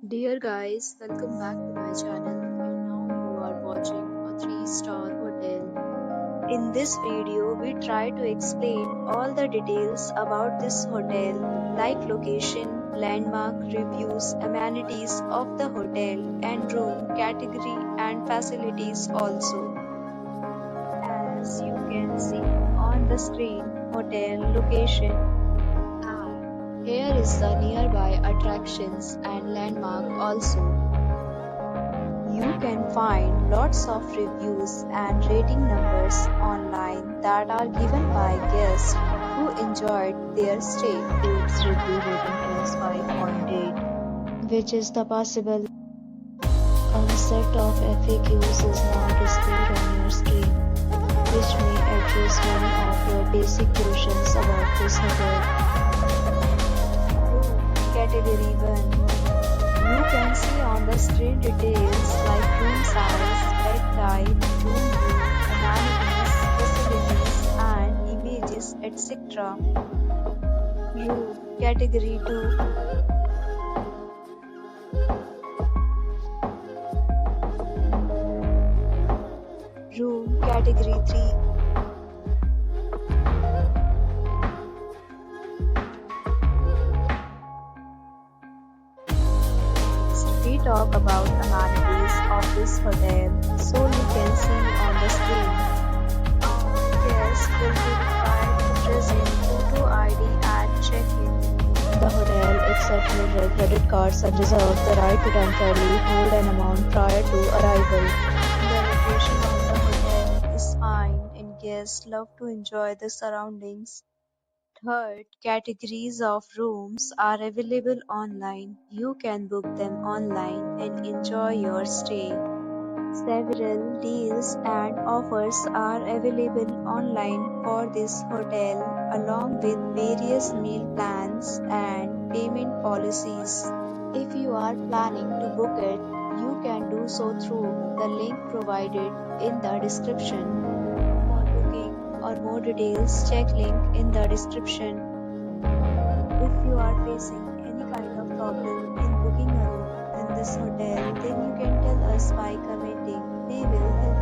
Dear guys, welcome back to my channel and now you are watching a 3-star hotel. In this video, we try to explain all the details about this hotel like location, landmark, reviews, amenities of the hotel and room category and facilities also. As you can see on the screen, hotel location. Here is the nearby attractions and landmark also. You can find lots of reviews and rating numbers online that are given by guests who enjoyed their stay. Its review rating is 5.8, which is the possible. A set of FAQs is now displayed on your screen, which may address many of your basic questions about this hotel. Category 1. You can see on the screen details like room size, bed type, room view, amenities, facilities and images etc. Room Category 2. Room Category 3. We talk about amenities of this hotel, so you can see on the screen. Guests will be required to present photo ID at check-in. The hotel accepts major credit cards and reserves the right to temporarily hold an amount prior to arrival. The location of the hotel is fine and guests love to enjoy the surroundings. Third, categories of rooms are available online. You can book them online and enjoy your stay. Several deals and offers are available online for this hotel, along with various meal plans and payment policies. If you are planning to book it, you can do so through the link provided in the description. Or more details, check link in the description. If you are facing any kind of problem in booking a room in this hotel, then you can tell us by commenting. We will help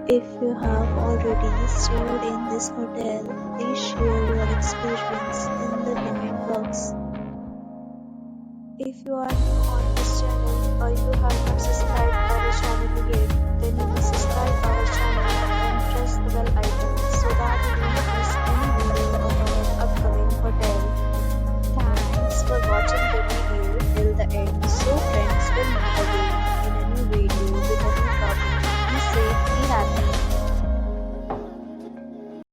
you. If you have already stayed in this hotel, please share your experience in the comment box. If you are new on this channel or you have not subscribed our channel yet, then you must subscribe our channel and press the bell icon so that you don't miss any video of our upcoming hotel. Thanks for watching.